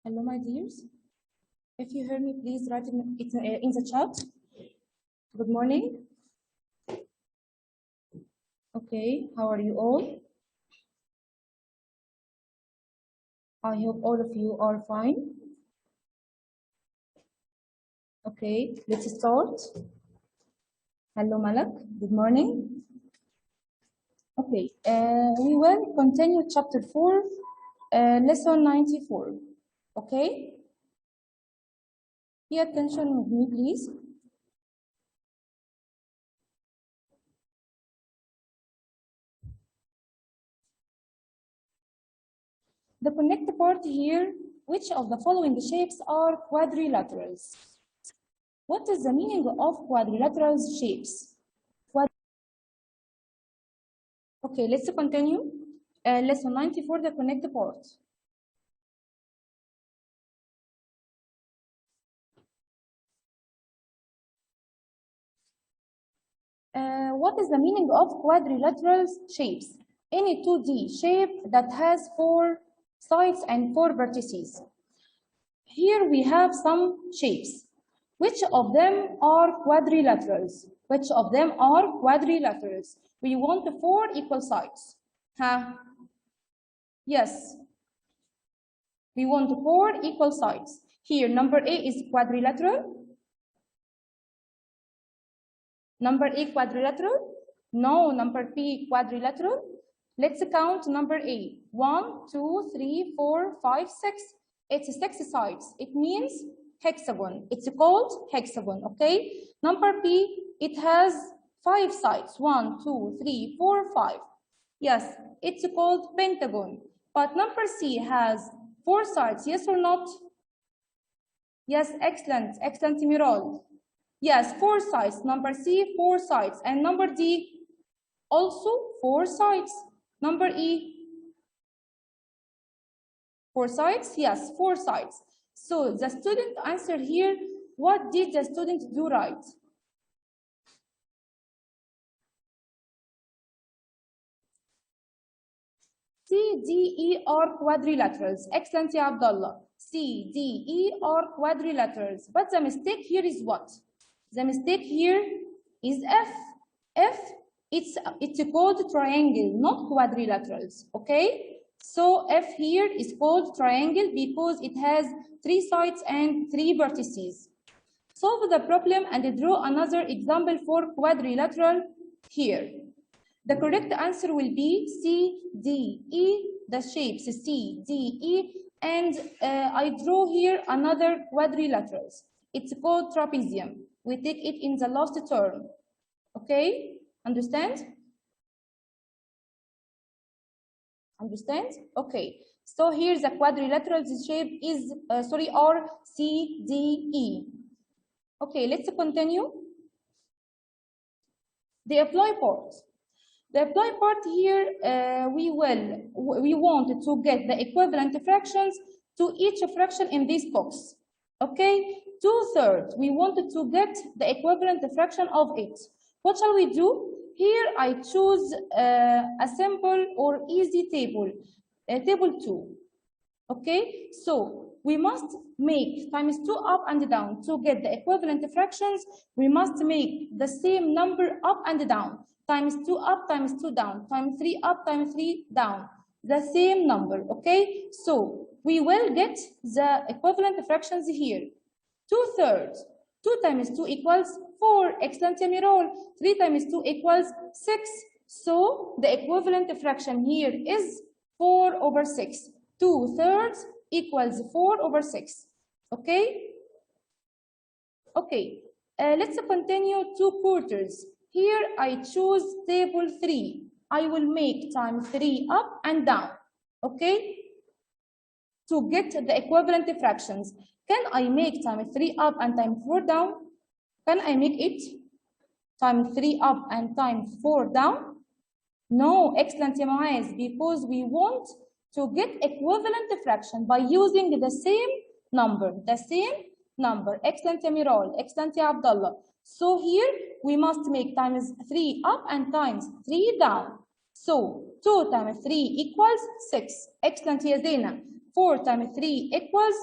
Hello, my dears. If you hear me, please write it in the chat. Good morning. Okay, how are you all? I hope all of you are fine. Okay, let's start. Hello, Malak. Good morning. Okay, we will continue chapter 4, lesson 94. Okay? Pay attention with me, please. The connect part here, which of the following shapes are quadrilaterals? What is the meaning of quadrilateral shapes? Okay, let's continue. Lesson 94, the connect part. What is the meaning of quadrilateral shapes? Any 2D shape that has 4 sides and 4 vertices. Here we have some shapes. Which of them are quadrilaterals? Which of them are quadrilaterals? We want 4 equal sides. Huh? Yes. We want 4 equal sides. Here, number A is quadrilateral. Number A quadrilateral? No, number B quadrilateral. Let's count number A. 1, 2, 3, 4, 5, 6. It's 6 sides. It means hexagon. It's called hexagon, okay? Number B, it has 5 sides. 1, 2, 3, 4, 5. Yes, it's called pentagon. But number C has 4 sides, yes or not? Yes, excellent. Excellent, Miral. Yes, 4 sides. Number C, 4 sides. And number D, also 4 sides. Number E, 4 sides? Yes, 4 sides. So the student answered here, what did the student do right? C, D, E are quadrilaterals. Excellent, ya Abdullah. C, D, E are quadrilaterals. But the mistake here is what? The mistake here is F. F, it's called triangle, not quadrilaterals, okay? So F here is called triangle because it has 3 sides and 3 vertices. Solve the problem and draw another example for quadrilateral here. The correct answer will be C, D, E, the shapes C, D, E, and I draw here another quadrilaterals. It's called trapezium. We take it in the last term. Okay? Understand? Understand? Okay. So here the quadrilateral shape is, are C, D, E. Okay, let's continue. The apply part. The apply part here, we want to get the equivalent fractions to each fraction in this box. Okay, 2/3. We wanted to get the equivalent fraction of it. What shall we do? Here I choose a simple or easy table, table 2. Okay, so we must make times 2 up and down to get the equivalent fractions. We must make the same number up and down. Times 2 up, times 2 down, times 3 up, times 3 down. The same number, okay? So we will get the equivalent fractions here. 2/3. 2 times 2 equals 4. Excellent, Yamirol. 3 times 2 equals 6. So the equivalent fraction here is 4/6. 2/3 equals 4/6. Okay? Okay. Let's continue 2/4. Here I choose table 3. I will make times 3 up and down. Okay? To get the equivalent fractions. Can I make times 3 up and times 4 down? Can I make it times 3 up and times 4 down? No, excellent, Yamais, because we want to get equivalent fraction by using the same number. Excellent, Yamirol. Excellent, Ya Abdullah. So here we must make times 3 up and times 3 down. So 2 times 3 equals 6. Excellent, Ya Zena. 4 times 3 equals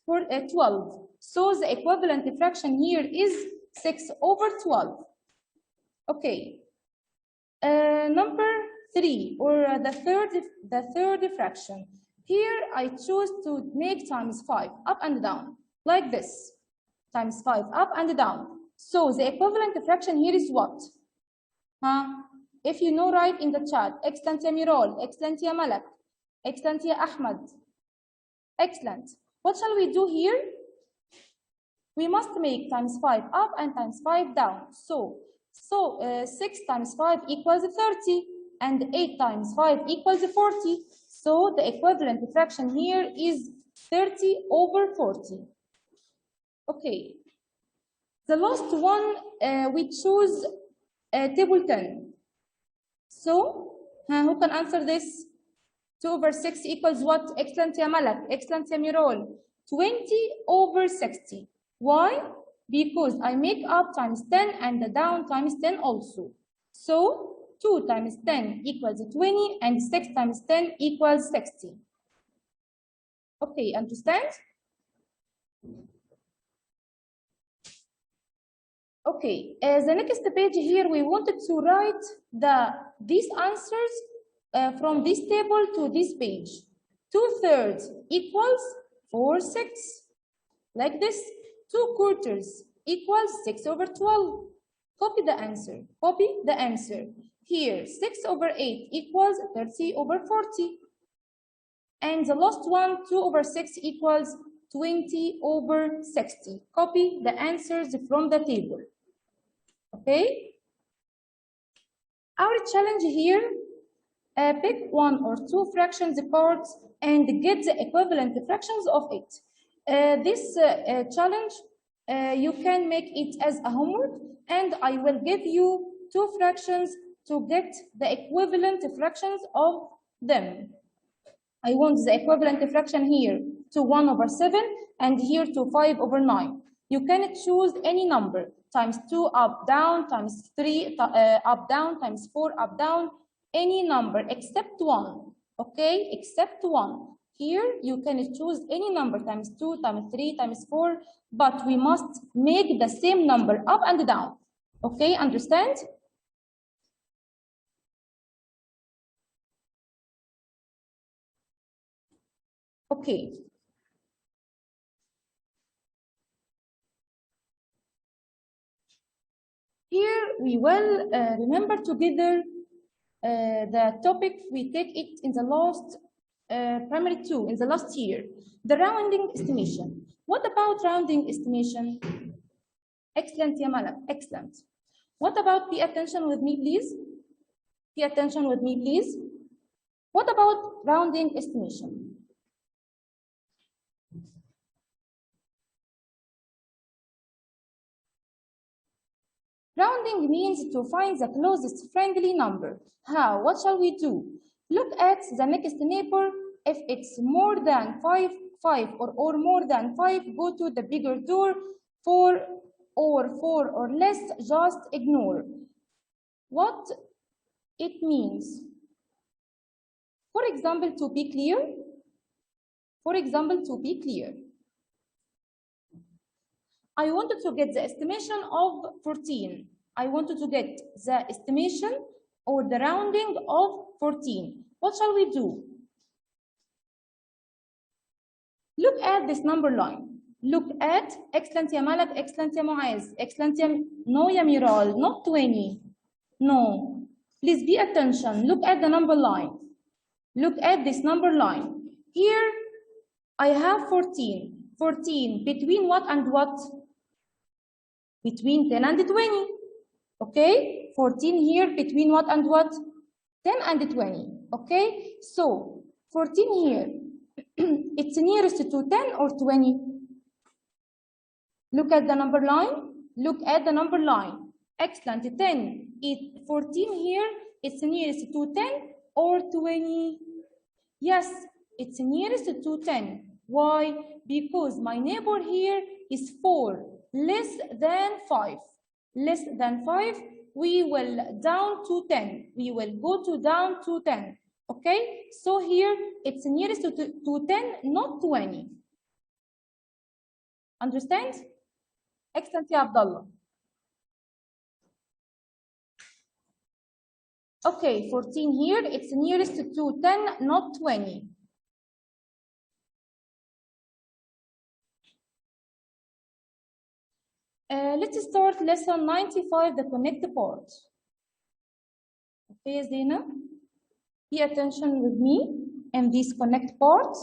12. So the equivalent fraction here is 6/12. Okay. Number 3, or the third fraction. Here I choose to make times 5 up and down like this. Times 5 up and down. So the equivalent fraction here is what? If you know, write in the chat. Excellent, ya Mirol. Excellent, ya Malak. Excellent, ya Ahmad. Excellent. What shall we do here? We must make times 5 up and times 5 down. So 6 times 5 equals 30, and 8 times 5 equals 40. So the equivalent fraction here is 30/40. Okay. The last one, we choose table 10. So, who can answer this? 2/6 equals what? Excellent, ya Malak. Excellent, ya Mirol. 20/60. Why? Because I make up times 10 and the down times 10 also. So 2 times 10 equals 20, and 6 times 10 equals 60. Okay, understand? Okay, the next page here, we wanted to write these answers from this table to this page. 2/3 equals 4/6. Like this. 2/4 equals 6/12. Copy the answer. Copy the answer. Here, 6/8 equals 30/40. And the last one, 2/6 equals 20/60. Copy the answers from the table. Okay? Our challenge here, pick 1 or 2 fractions apart and get the equivalent fractions of it. This challenge, you can make it as a homework, and I will give you 2 fractions to get the equivalent fractions of them. I want the equivalent fraction here to 1/7 and here to 5/9. You can choose any number, times 2 up, down, times 3 up, down, times 4 up, down, any number except 1, okay, except 1. Here you can choose any number, times 2, times 3, times 4, but we must make the same number up and down, okay, understand? Okay. Here we will remember together the topic we take it in the last primary 2, in the last year, the rounding estimation. What about rounding estimation? Excellent, ya Malak, excellent. What about, pay attention with me, please? Pay attention with me, please. What about rounding estimation? Rounding means to find the closest friendly number. How? What shall we do? Look at the next neighbor. If it's more than 5 or more than 5, go to the bigger door. 4 or less, just ignore. What it means? For example, to be clear, I wanted to get the estimation of 14. I wanted to get the estimation or the rounding of 14. What shall we do? Look at this number line. Look at, excellent ya Malak, excellent ya Muaz, excellent ya, no ya Miral, not 20. No, please be attention. Look at the number line. Look at this number line. Here, I have 14. 14, between what and what? Between 10 and 20. Okay, 14 here, between what and what? 10 and 20. Okay, so 14 here, it's nearest to 10 or 20? Look at the number line. Look at the number line. Excellent. 10. 14 here, it's nearest to 10 or 20? Yes, it's nearest to 10. Why? Because my neighbor here is 4, less than 5. Less than 5, we will down to 10. We will go to down to 10. Okay? So here, it's nearest to 10, not 20. Understand? Excellent يا عبد الله. Okay, 14 here, it's nearest to 10, not 20. Let's start lesson 95, the connect part. Okay, Zena, pay attention with me in this connect part.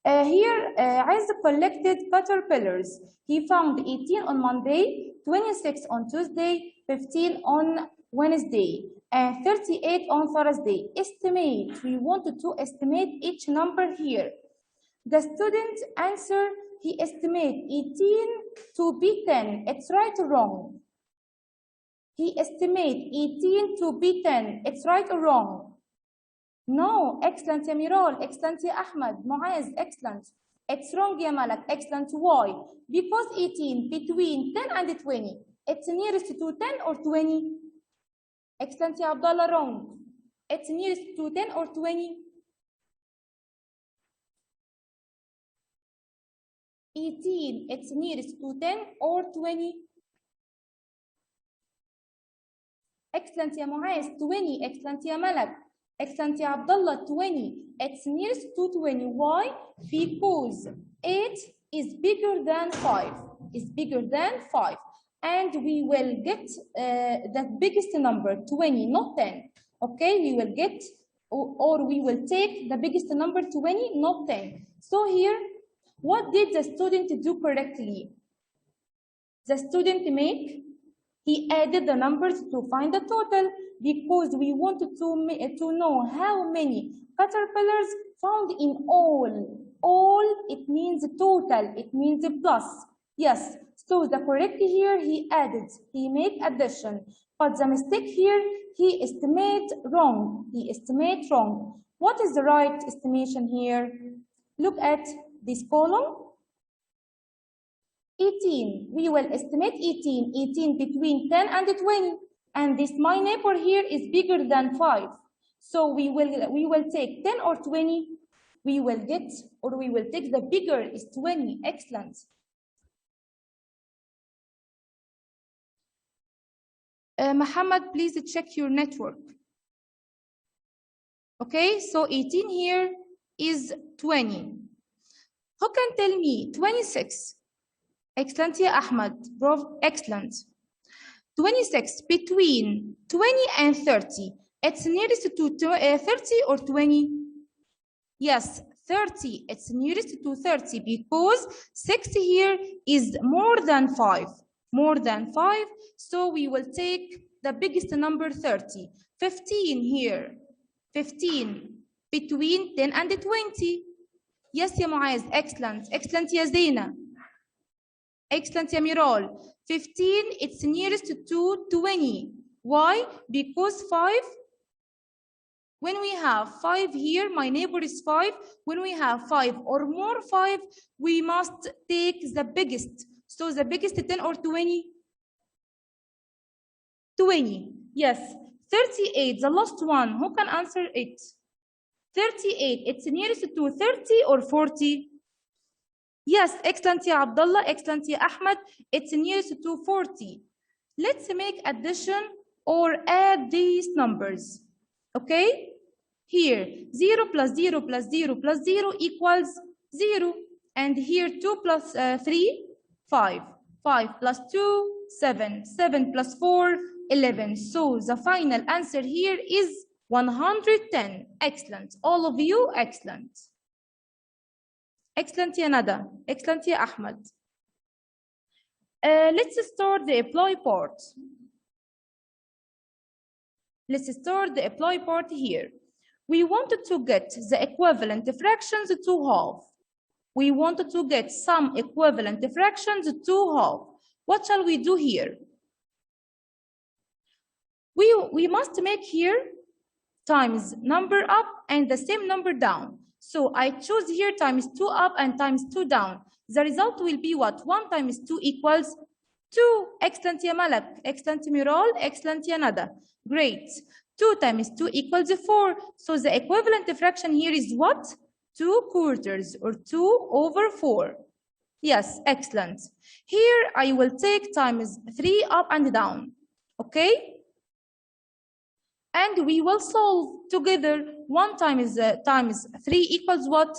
Here, Isaac collected caterpillars. He found 18 on Monday, 26 on Tuesday, 15 on Wednesday, and 38 on Thursday. Estimate. We wanted to estimate each number here. The student answered he estimated 18 to be 10. It's right or wrong? He estimated 18 to be 10. It's right or wrong? No, excellent يا ميرال, excellent يا أحمد, معاذ, excellent. It's wrong يا ملك, excellent. Why? Because 18 between 10 and 20. It's nearest to 10 or 20? Excellent يا عبد الله, wrong. It's nearest to 10 or 20? 18, it's nearest to 10 or 20? Excellent يا معاذ, 20, excellent يا ملك. Excellent يا عبد الله, 20. It's nearest to 20. Why? Because 8 is bigger than 5. Is bigger than 5. And we will get the biggest number, 20, not 10. Okay, we will get, or we will take the biggest number, 20, not 10. So here, what did the student do correctly? The student he added the numbers to find the total, because we wanted to know how many caterpillars found in all. All, it means total, it means plus. Yes, so the correct here, he added, he made addition. But the mistake here, he estimate wrong. He estimate wrong. What is the right estimation here? Look at this column. 18, we will estimate 18, 18 between 10 and 20. And this my neighbor here is bigger than 5. So we will take 10 or 20. We will get, or we will take the bigger is 20. Excellent. Muhammad, please check your network. Okay, so 18 here is 20. Who can tell me 26? Excellent, ya Ahmad. Bro, excellent. 26 between 20 and 30. It's nearest to 30 or 20? Yes, 30. It's nearest to 30 because 6 here is more than 5. More than 5. So we will take the biggest number, 30. 15 here. 15 between 10 and 20. Yes, ya Muaz. Excellent. Excellent, ya Zena. Excellent, ya Miral. 15, it's nearest to 20. Why? Because 5, when we have 5 here, my neighbor is 5. When we have 5 or more 5, we must take the biggest. So the biggest 10 or 20? 20. Yes. 38, the last one. Who can answer it? 38, it's nearest to 30 or 40? Yes, excellent, ya Abdullah, excellent, ya Ahmed. It's nearest to 40. Let's make addition or add these numbers. Okay? Here, 0 plus 0 plus 0 plus 0 equals 0. And here, 2 plus 3, 5. 5 plus 2, 7. 7 plus 4, 11. So the final answer here is 110. Excellent. All of you, excellent. Excellent, ya Nada. Excellent, ya Ahmed. Let's start the apply part. Let's start the apply part here. We wanted to get the equivalent fractions to half. We wanted to get some equivalent fractions to half. What shall we do here? We must make here times number up and the same number down. So I choose here times 2 up and times 2 down. The result will be what? 1 times 2 equals 2. Excellent, ya Malak. Excellent, Miral. Excellent, ya Nada. Great. 2 times 2 equals 4. So the equivalent fraction here is what? 2 quarters or 2 over 4. Yes, excellent. Here I will take times 3 up and down, okay? And we will solve together. 1 times 3 equals what?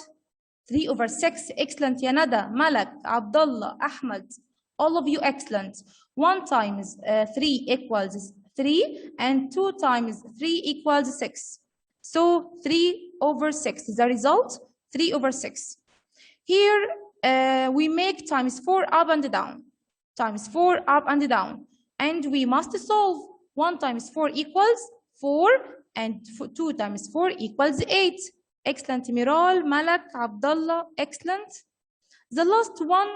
3 over 6. Excellent, ya Nada, Malak, Abdullah, Ahmed, all of you excellent. 1 times 3 equals 3, and 2 times 3 equals 6. So 3 over 6 is the result, 3 over 6. Here we make times 4 up and down, times 4 up and down, and we must solve. 1 times 4 equals 4, and 2 times 4 equals 8. Excellent, Miral, Malak, Abdullah, excellent. The last one,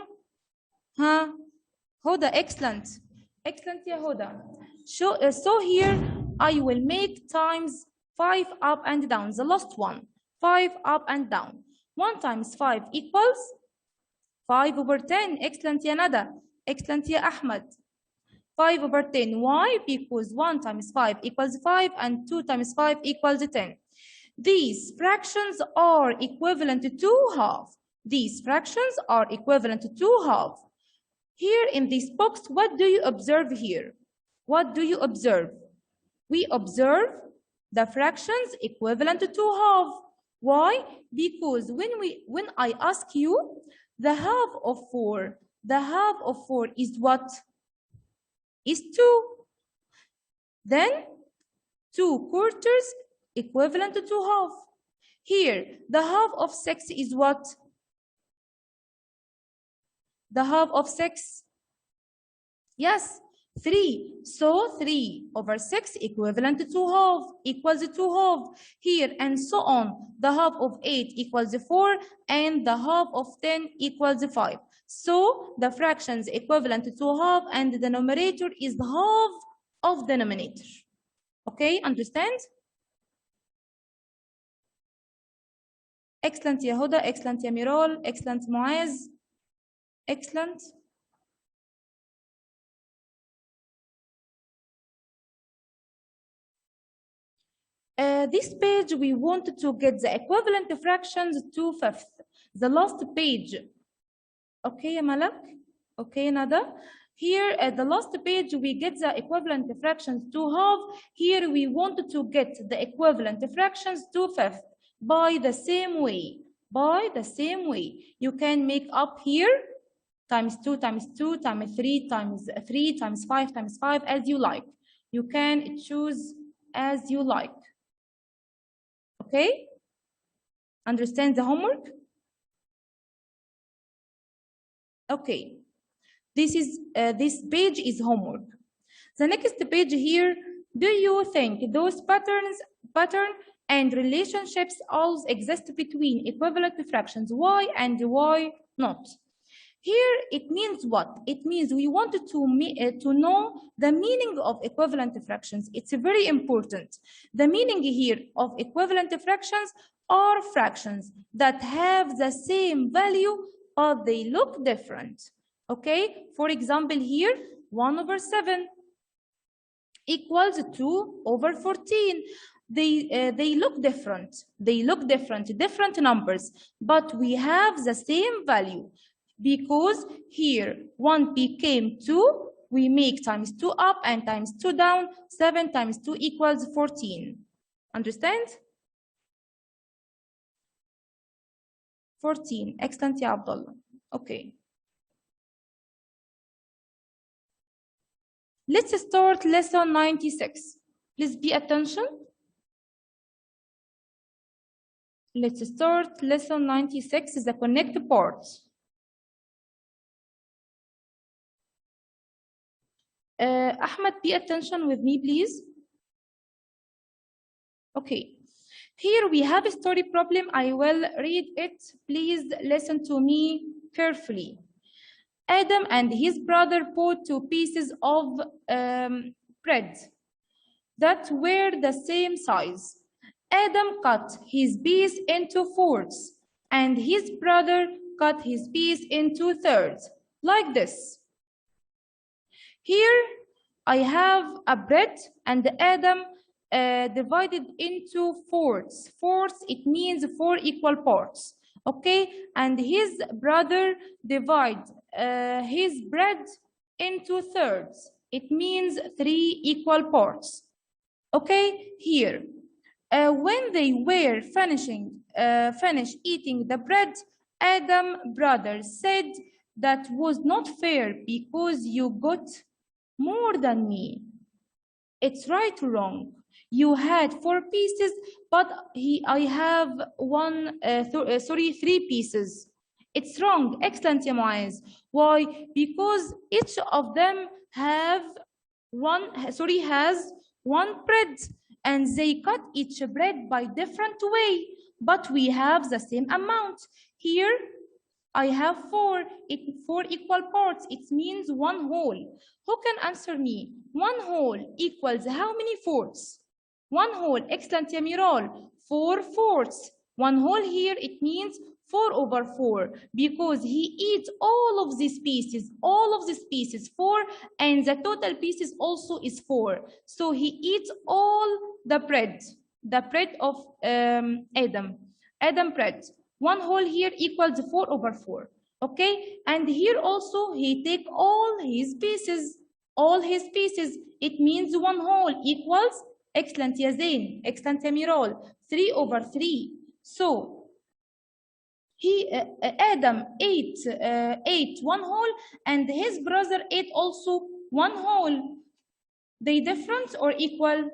Huda, excellent. Excellent, ya Huda. So here I will make times 5 up and down. The last one, 5 up and down. 1 times 5 equals 5 over 10. Excellent, ya Nada. Excellent, ya Ahmed. 5 over 10. Why? Because 1 times 5 equals 5, and 2 times 5 equals 10. These fractions are equivalent to half. These fractions are equivalent to half. Here in this box, what do you observe here? What do you observe? We observe the fractions equivalent to half. Why? Because when I ask you the half of 4, the half of 4 is what? Is 2. Then 2 quarters equivalent to half. Here, the half of 6 is what? The half of 6? Yes, 3. So 3 over 6 equivalent to half, equals to half. Here and so on. The half of 8 equals 4, and the half of 10 equals 5. So the fractions equivalent to half, and the denominator is half of denominator. Okay, understand? Excellent, ya Huda. Excellent, ya Miral. Excellent, Muaz. Excellent. This page, we wanted to get the equivalent fractions to 5th. The last page. Okay, ya Malak? Okay, Nada? Here at the last page, we get the equivalent fractions to half. Here we wanted to get the equivalent fractions to 5th. By the same way, you can make up here times 2 times 2 times 3 times 3 times 5 times 5 as you like. You can choose as you like. Okay? Understand the homework? Okay. This page is homework. The next page here, do you think those pattern and relationships always exist between equivalent fractions? Why and why not? Here it means what? It means we wanted to know the meaning of equivalent fractions. It's very important. The meaning here of equivalent fractions are fractions that have the same value but they look different. Okay, for example here, 1 over 7 equals 2 over 14. They look different. They look different numbers, but we have the same value. Because here 1 became 2, we make times 2 up and times 2 down. 7 times 2 equals 14. Understand? 14. Excellent, ya Abdullah. Okay. Let's start lesson 96. Please pay attention. Let's start lesson 96, the connect parts. Ahmed, pay attention with me, please. Okay. Here we have a story problem. I will read it. Please listen to me carefully. Adam and his brother bought 2 pieces of bread that were the same size. Adam cut his piece into 4ths, and his brother cut his piece into 3rds, like this. Here I have a bread, and Adam divided into 4ths. 4ths, it means 4 equal parts. okay? And his brother divide his bread into thirds. It means 3 equal parts, okay? Here, when they were finished eating the bread, Adam brother said, that was not fair because you got more than me. It's right or wrong? You had 4 pieces, but I have three pieces. It's wrong. Excellent, يا معاذ. Why? Because each of them has one bread, and they cut each bread by different way, but we have the same amount. Here, I have 4 equal parts. It means 1 whole. Who can answer me? 1 whole equals how many fourths? 1 whole. Excellent, Yamiral. 4 fourths. 1 whole here, it means 4 over 4, because he eats all of these pieces, 4, and the total pieces also is 4. So he eats all the bread of Adam bread. 1 whole here equals 4 over 4, okay? And here also he take all his pieces, It means 1 whole equals, excellent ya Zain, excellent ya Mirol, 3 over 3. So Adam ate 1 whole, and his brother ate also 1 whole. They different or equal?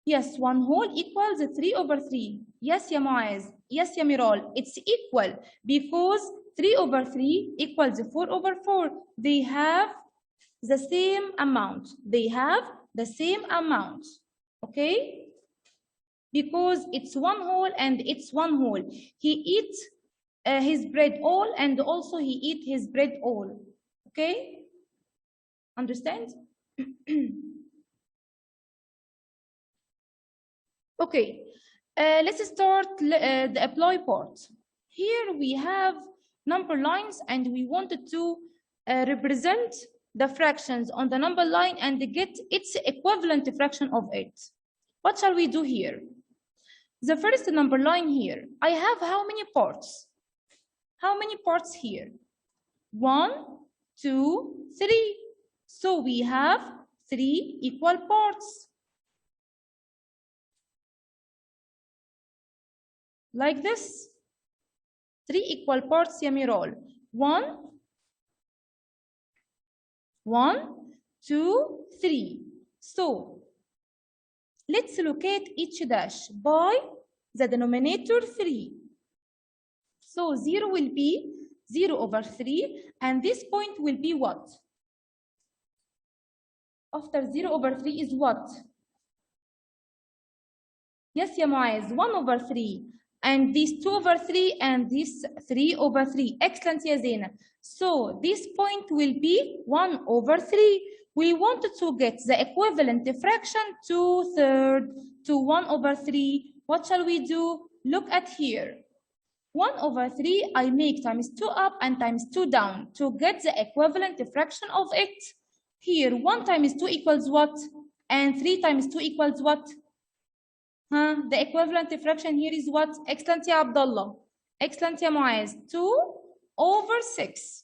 Yes, 1 whole equals 3 over 3. Yes, ya Muaz. Yes, ya Mirol. It's equal because 3 over 3 equals 4 over 4. They have the same amount. Okay? Because it's 1 whole and it's 1 whole. He eats his bread all, and also he eat his bread all. Okay? Understand? Okay, let's start the apply part. Here we have number lines, and we wanted to represent the fractions on the number line and get its equivalent fraction of it. What shall we do here? The first number line here, I have how many parts? How many parts here? 1, 2, 3. So we have 3 equal parts. Like this. 3 equal parts, Yamirol. 1, 2, 3. So let's locate each dash by the denominator 3. So 0 will be 0 over 3, and this point will be what? After 0 over 3 is what? Yes, ya Muaz, 1 over 3. And this 2 over 3 and this 3 over 3. Excellent, ya Zena. So this point will be 1 over 3. We wanted to get the equivalent fraction 2/3 to 1 over 3. What shall we do? Look at here. 1 over 3, I make times 2 up and times 2 down to get the equivalent fraction of it. Here, 1 times 2 equals what? And 3 times 2 equals what? The equivalent fraction here is what? Excellent, ya Abdullah. Excellent, ya Muaz. 2 over 6.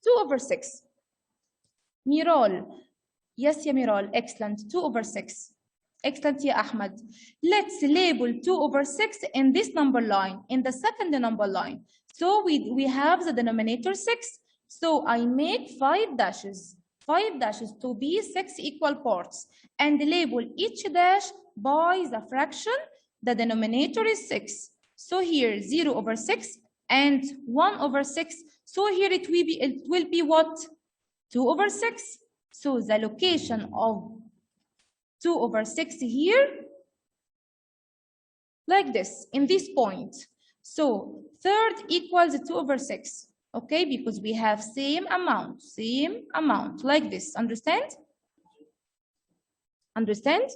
2 over 6. Mirol. Yes, ya Mirol. Excellent. 2 over 6. Excellent, ya Ahmed. Let's label 2 over 6 in this number line, in the second number line. So we have the denominator 6. So I make 5 dashes. 5 dashes to be 6 equal parts, and label each dash by the fraction. The denominator is 6. So here 0 over 6 and 1 over 6. So here it will be what? 2 over 6. So the location of 2 over 6 here, like this, in this point. So third equals 2 over 6. Okay, because we have same amount, like this. Understand? Understand?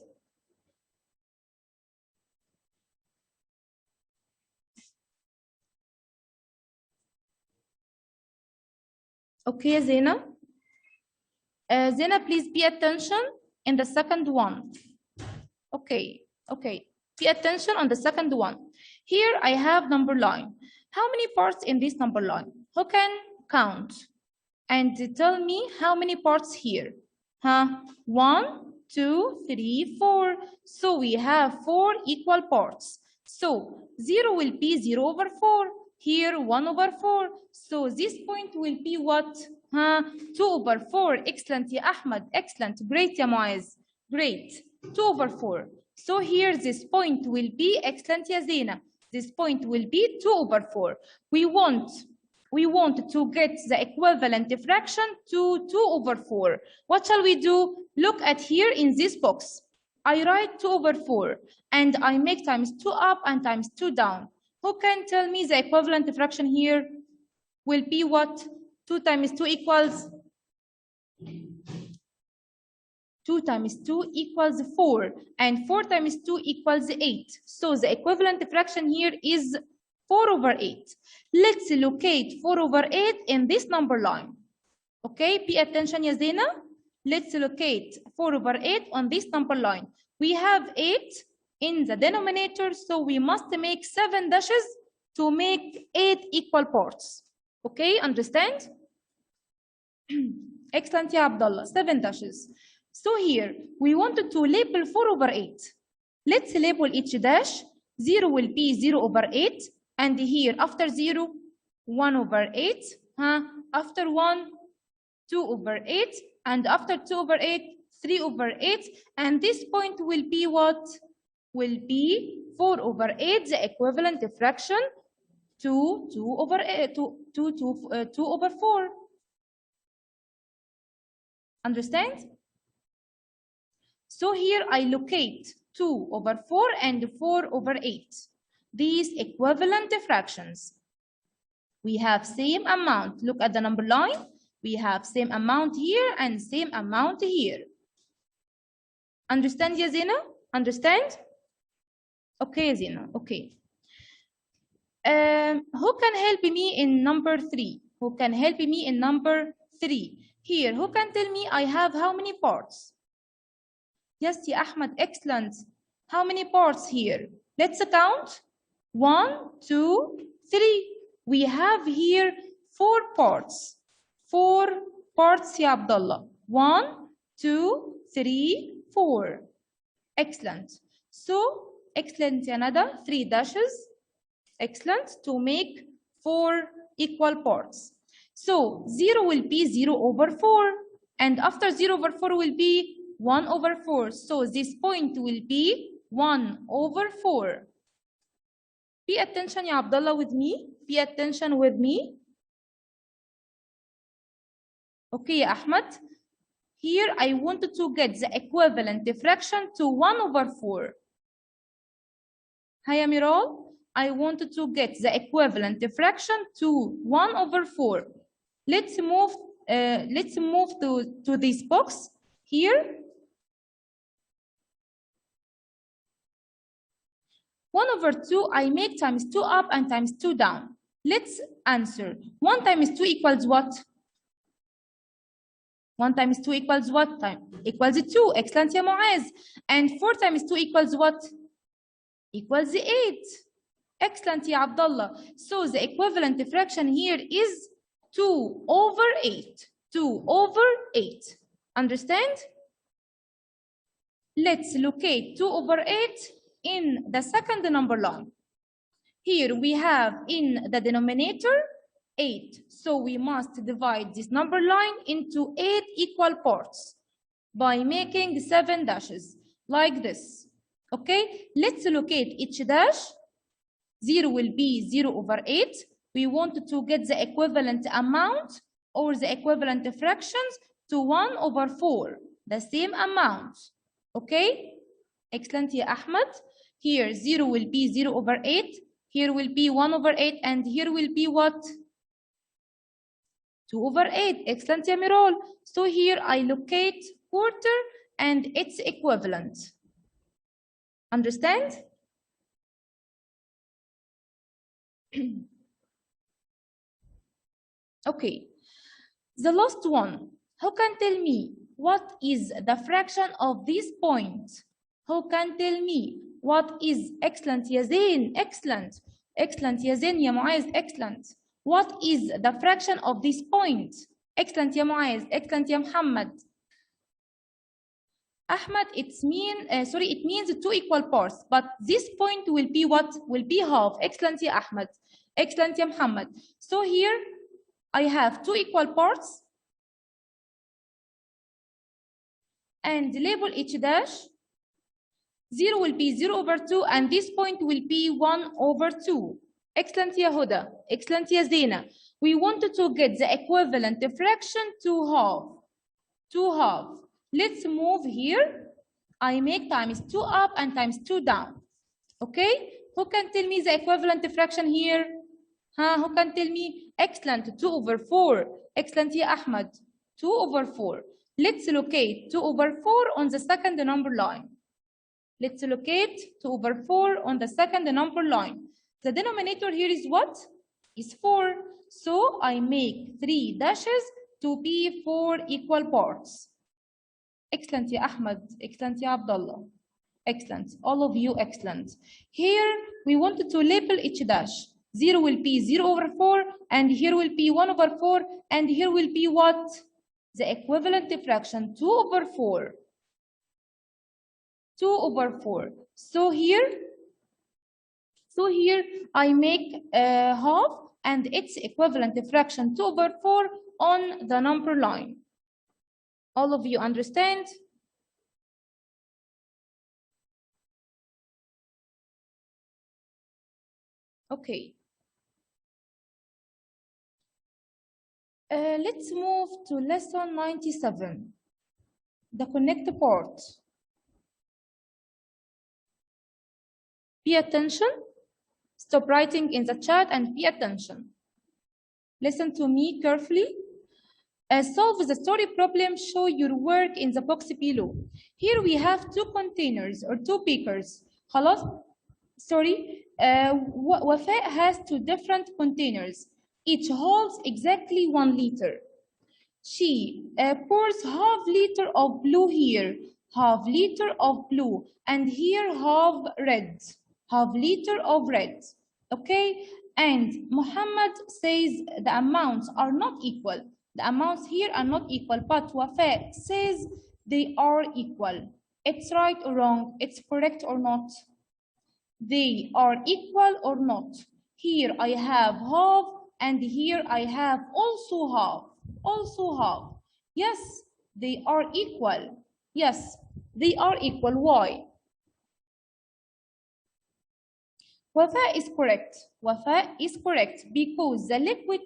Okay, Zena, please pay attention in the second one. Okay, okay. Pay attention on the second one. Here I have number line. How many parts in this number line? Who can count? And tell me how many parts here? Huh? 1, 2, 3, 4. So we have 4 equal parts. So 0 will be 0 over 4. Here 1 over 4. So this point will be what? Huh? 2 over 4. Excellent, ya Ahmed. Excellent. Great, ya Muaz. Great. 2 over 4. So here this point will be, excellent, ya Zena. This point will be 2 over 4. We want to get the equivalent fraction to 2 over 4. What shall we do? Look at here in this box. I write 2 over 4 and I make times 2 up and times 2 down. Who can tell me the equivalent fraction here will be what? 2 times 2 equals 2 times 2 equals 4 and 4 times 2 equals 8. So the equivalent fraction here is 4 over 8. Let's locate 4 over 8 in this number line. Okay, pay attention, ya Zena. Let's locate 4 over 8 on this number line. We have 8 in the denominator, so we must make 7 dashes to make 8 equal parts. Okay, understand? Excellent, ya Abdullah. 7 dashes. So here, we wanted to label 4 over 8. Let's label each dash. 0 will be 0 over 8. And here, after 0, 1 over 8. After 1, 2 over 8. And after 2 over 8, 3 over 8. And this point will be what? Will be 4 over 8, the equivalent fraction to 2 over 8, to 2 over 4. Understand? So here I locate 2 over 4 and 4 over 8. These equivalent fractions. We have same amount. Look at the number line. We have same amount here and same amount here. Understand, ya Zena? Understand? Okay, Zena. Okay. Who can help me in number 3? Who can help me in number 3? Here, who can tell me I have how many parts? Yes, ya Ahmed, excellent. How many parts here? Let's count. 1, 2, 3. We have here 4 parts. 4 parts, ya Abdullah. 1, 2, 3, 4. Excellent. So, excellent, ya Nada. 3 dashes. Excellent. To make 4 equal parts. So, 0 will be 0 over 4. And after 0 over 4 will be 1 over 4. So, this point will be 1 over 4. Pay attention, ya Abdullah, with me. Pay attention with me. Okay, Ahmed. Here, I wanted to get the equivalent fraction to 1 over 4. Hi, Amiral. I wanted to get the equivalent fraction to 1 over 4. Let's move to this box here. 1 over 2, I make times 2 up and times 2 down. Let's answer. 1 times 2 equals what? 1 times 2 equals what? Equals 2. Excellent, ya Muaz. And 4 times 2 equals what? Equals 8. Excellent, ya Abdullah. So the equivalent fraction here is 2 over 8. 2 over 8. Understand? Let's locate 2 over 8 in the second number line. Here we have in the denominator 8. So we must divide this number line into 8 equal parts by making 7 dashes like this. Okay, let's locate each dash. 0 will be 0 over 8. We want to get the equivalent amount or the equivalent fractions to 1 over 4, the same amount. Okay, excellent, ya Ahmed. Here 0 will be 0 over 8. Here will be 1 over 8, and here will be what? 2 over 8. Excellent, ya Mirol. So here I locate quarter and its equivalent. Understand? Okay. The last one. Who can tell me what is the fraction of this point? Who can tell me what is excellent يا زين? Excellent. Excellent يا زين يا معاذ. Excellent. What is the fraction of this point? Excellent يا معاذ. Excellent يا محمد. Ahmed, it means two equal parts, but this point will be what? Will be half. Excellent يا Ahmed. Excellent يا محمد. So here I have two equal parts and label each dash. 0 will be 0/2 and this point will be 1/2. Excellent يا هدى. Excellent يا زينة. We wanted to get the equivalent fraction to half. To half. Let's move here. I make times 2 up and times 2 down. Okay? Who can tell me the equivalent fraction here? Who can tell me? Excellent. 2/4. Excellent يا أحمد. 2/4. Let's locate 2/4 on the second number line. Let's locate 2/4 on the second number line. The denominator here is what? Is 4. So I make 3 dashes to be 4 equal parts. Excellent يا أحمد. Excellent يا عبد الله. Excellent. All of you excellent. Here we wanted to label each dash. 0 will be 0/4 and here will be 1/4 and here will be what? The equivalent fraction 2/4. 2/4. So here I make half and its equivalent fraction 2/4 on the number line. All of you understand? Okay. Let's move to lesson 97, the connect part. Pay attention. Stop writing in the chat and pay attention. Listen to me carefully. Solve the story problem. Show your work in the box below. Here we have two containers or two beakers. خلاص? Sorry. Wafa has two different containers. Each holds exactly 1 liter. She pours half liter of blue here, half liter of blue, and here half red, half liter of red. Okay? And Muhammad says the amounts are not equal. The amounts here are not equal, but Wafa says they are equal. It's right or wrong? It's correct or not? They are equal or not? Here I have half and here I have also half. Also half. Yes, they are equal. Yes, they are equal. Why? Wafa is correct. Wafa is correct because the liquid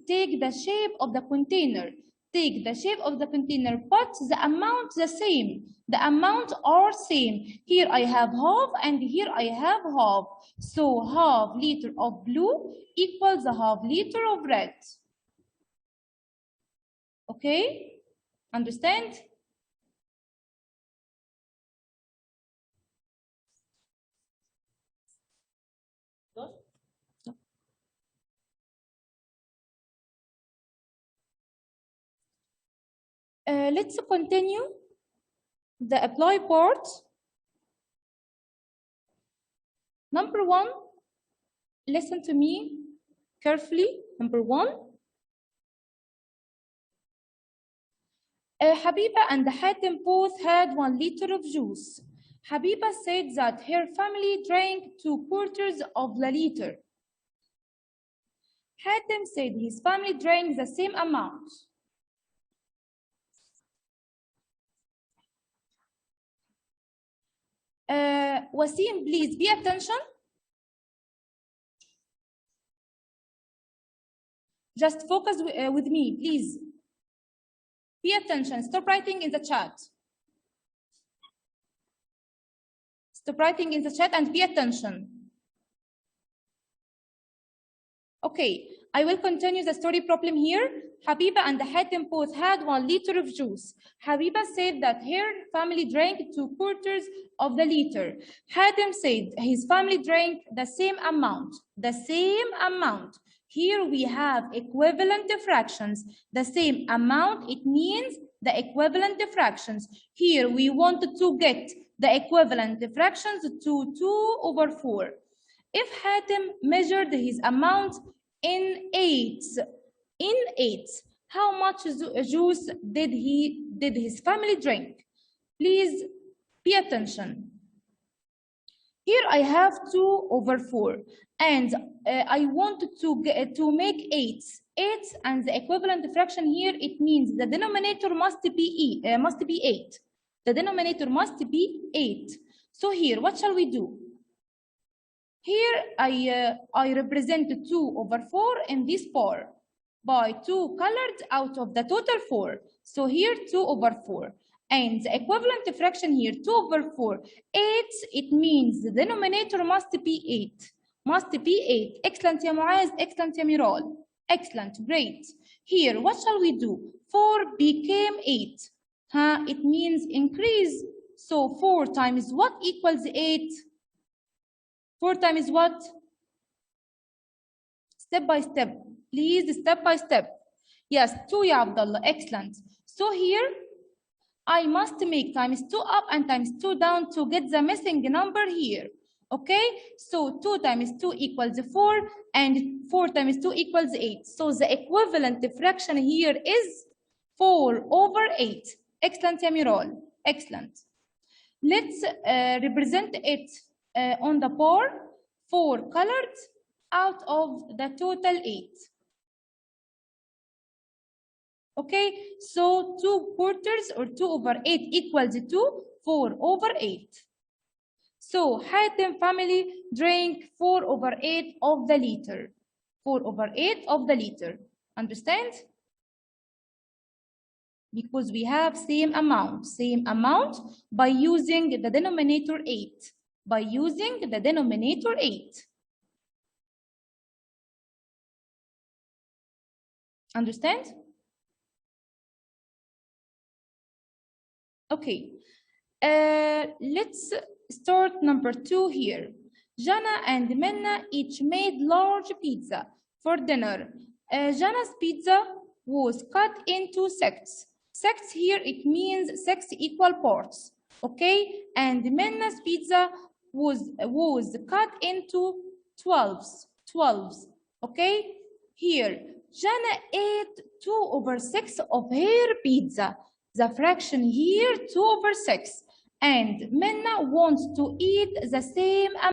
take the shape of the container. Take the shape of the container, but the amount the same. The amount are same. Here I have half and here I have half. So half liter of blue equals a half liter of red. Okay? Understand? Let's continue the apply part. Number 1, listen to me carefully. Number 1, Habiba and Hatem both had 1 liter of juice. Habiba said that her family drank 2/4 of the liter. Hatem said his family drank the same amount. Wasim, please pay attention. Just focus with me, please. Pay attention. Stop writing in the chat. Stop writing in the chat and pay attention. Okay, I will continue the story problem here. Habiba and Hatem both had 1 liter of juice. Habiba said that her family drank 2/4 of the liter. Hatem said his family drank the same amount. The same amount. Here we have equivalent fractions. The same amount, it means the equivalent fractions. Here we wanted to get the equivalent fractions to 2/4. If Hatem measured his amount in eighths, how much juice did his family drink? Please pay attention. Here I have 2/4, and I want to make eighths. Eighths and the equivalent fraction here, it means the denominator must be 8. The denominator must be 8. So here, what shall we do? Here I represent 2/4 in this bar by 2 colored out of the total 4. So here 2/4. And the equivalent fraction here, 2/4. 8, it means the denominator must be 8. Must be 8. Excellent, ya Muaz. Excellent, ya Miral. Excellent, great. Here, what shall we do? 4 became 8. It means increase. So 4 times what equals 8? 4 times what? Step by step. Please, step by step. Yes, 2, ya Abdullah. Excellent. So here, I must make times 2 up and times 2 down to get the missing number here. Okay, so 2 times 2 equals 4 and 4 times 2 equals 8. So the equivalent fraction here is 4/8. Excellent, Yamirol. Excellent. Let's represent it on the bar, 4 colored out of the total 8. Okay, so 2/4 or 2/8 equals to 4/8. So Hatem family drank 4/8 of the liter. 4/8 of the liter. Understand? Because we have same amount by using the denominator 8. By using the denominator 8. Understand? Okay, let's start number 2 here. Jana and Minna each made large pizza for dinner. Jana's pizza was cut into sects. Sects here, it means 6 equal parts. Okay, and Minna's pizza was cut into 12s. Okay, here, Jana ate 2/6 of her pizza. The fraction here 2/6, and Minna wants to eat the same